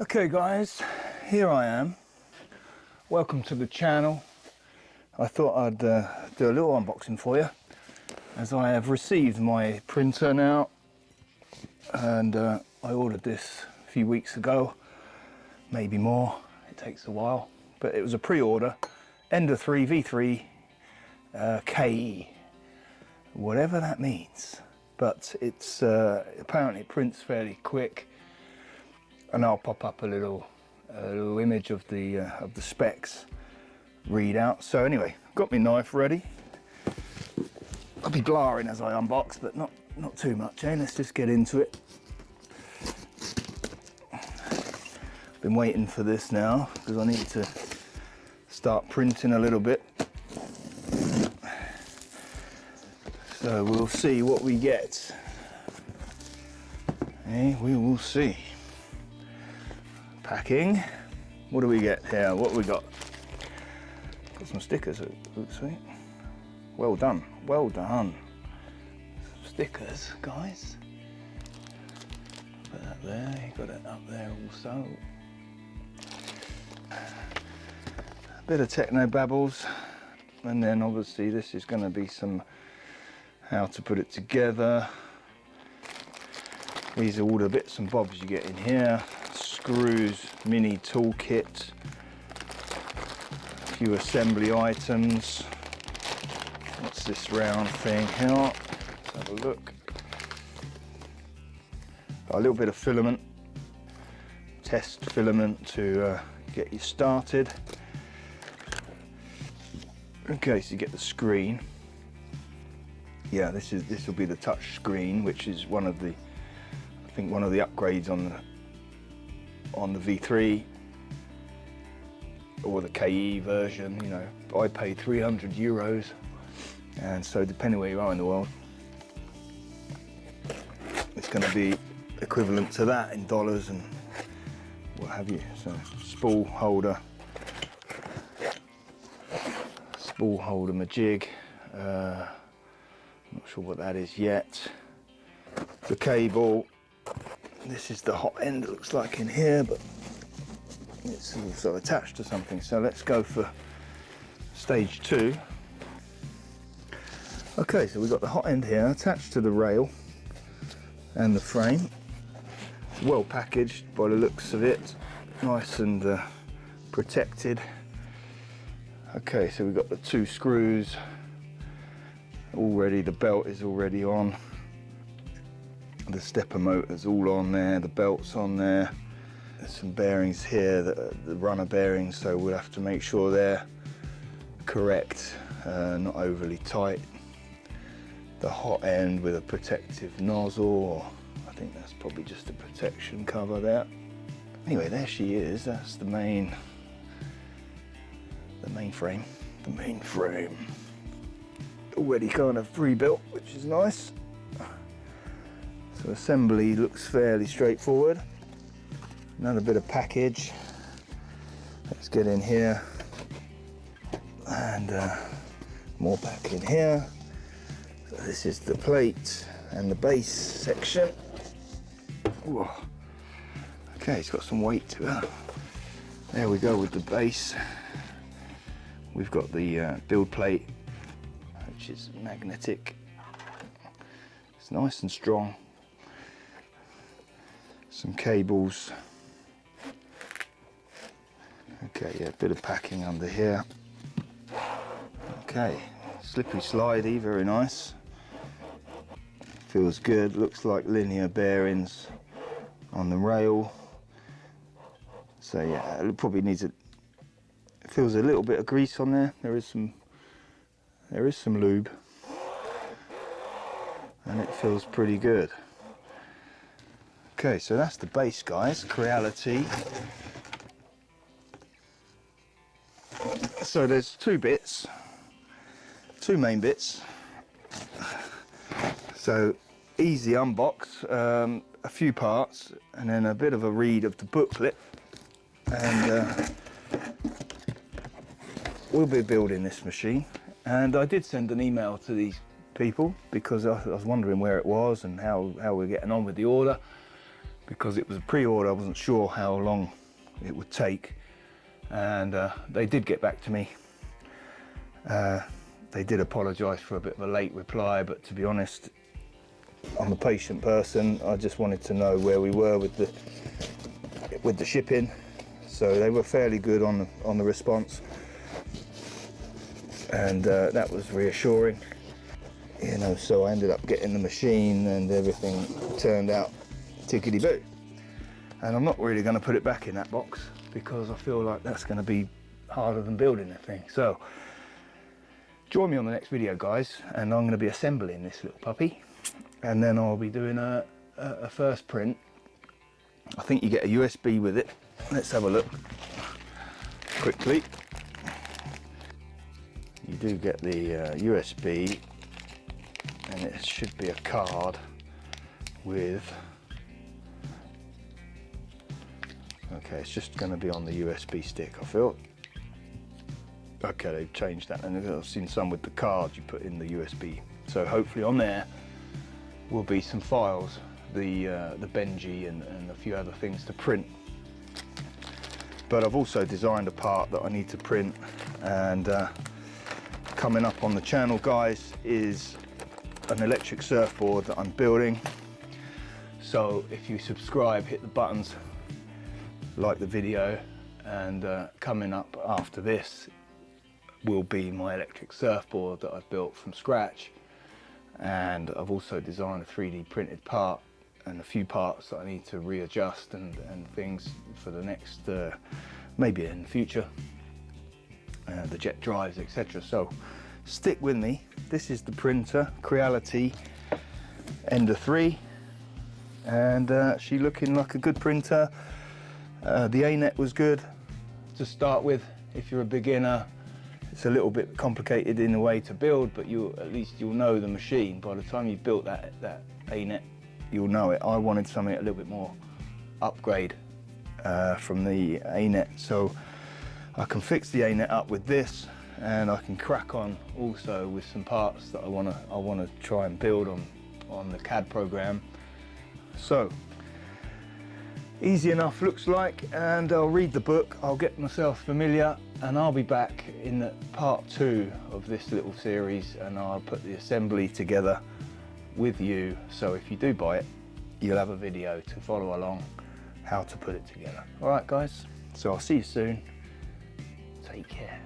Okay guys, here I am. Welcome to the channel. I thought I'd do a little unboxing for you, as I have received my printer now, and I ordered this a few weeks ago, maybe more. It takes a while, but it was a pre-order. Ender 3 V3 KE, whatever that means, but it's apparently it prints fairly quick. And I'll pop up a little image of the specs readout. So anyway, got my knife ready. I'll be blaring as I unbox, but not too much. Let's just get into it. Been waiting for this now because I need to start printing a little bit. So we'll see what we get. We will see. Packing. What do we get here? What we got? Got some stickers. Oops, sweet. Well done. Well done. Stickers, guys. Put that there. You got it up there also. A bit of techno babbles, and then obviously this is going to be some how to put it together. These are all the bits and bobs you get in here. Screws, mini toolkit, a few assembly items. What's this round thing here? Let's have a look. A little bit of filament, test filament to get you started. Okay, so you get the screen. Yeah, this will be the touch screen, which is one of the, I think one of the upgrades on the V3 or the KE version. You know, I paid €300, and so depending where you are in the world, it's going to be equivalent to that in dollars and what have you. So spool holder majig. Not sure what that is yet. The cable. This is the hot end, it looks like in here, but it's also attached to something. So let's go for stage 2. Okay, so we've got the hot end here attached to the rail and the frame. Well packaged by the looks of it, nice and protected. Okay, so we've got the 2 screws already, the belt is already on. The stepper motor's all on there, the belt's on there. There's some bearings here, the runner bearings, so we'll have to make sure they're correct, not overly tight. The hot end with a protective nozzle, or I think that's probably just a protection cover there. Anyway, there she is. That's the main frame. The main frame. Already kind of pre-built, which is nice. So assembly looks fairly straightforward. Another bit of package. Let's get in here, and more pack in here. So this is the plate and the base section. Whoa. Okay, it's got some weight to it. There we go with the base. We've got the build plate, which is magnetic. It's nice and strong. Some cables. Okay, yeah, a bit of packing under here. Okay, slippery slidey, very nice. Feels good, looks like linear bearings on the rail. So yeah, it probably needs it feels a little bit of grease on there. There is some lube. And it feels pretty good. Okay, so that's the base, guys. Creality. So there's 2 bits, 2 main bits. So easy unbox, a few parts, and then a bit of a read of the booklet. And we'll be building this machine. And I did send an email to these people because I was wondering where it was and how we're getting on with the order. because it was a pre-order. I wasn't sure how long it would take, and they did get back to me. They did apologise for a bit of a late reply, but to be honest, I'm a patient person. I just wanted to know where we were with the shipping. So they were fairly good on the response, and that was reassuring. You know, so I ended up getting the machine and everything turned out tickety-boo. And I'm not really going to put it back in that box because I feel like that's going to be harder than building the thing. So join me on the next video, guys, and I'm going to be assembling this little puppy, and then I'll be doing a first print. I think you get a USB with it. Let's have a look quickly. You do get the USB, and it should be a card with, okay, it's just going to be on the USB stick, I feel. Okay, they've changed that, and I've seen some with the card you put in the USB. So hopefully on there will be some files, the Benji and a few other things to print. But I've also designed a part that I need to print, and coming up on the channel, guys, is an electric surfboard that I'm building. So if you subscribe, hit the buttons, like the video, and coming up after this will be my electric surfboard that I've built from scratch. And I've also designed a 3D printed part and a few parts that I need to readjust and things for the next, maybe in the future, the jet drives, etc. So stick with me. This is the printer, Creality Ender 3, and she looking like a good printer. The A-net was good to start with. If you're a beginner, it's a little bit complicated in a way to build, but at least you'll know the machine. By the time you've built that A-net, you'll know it. I wanted something a little bit more upgrade from the A-net, so I can fix the A-net up with this, and I can crack on also with some parts that I wanna try and build on the CAD program. So easy enough, looks like, and I'll read the book, I'll get myself familiar, and I'll be back in part 2 of this little series, and I'll put the assembly together with you. So if you do buy it, you'll have a video to follow along how to put it together. All right, guys, so I'll see you soon. Take care.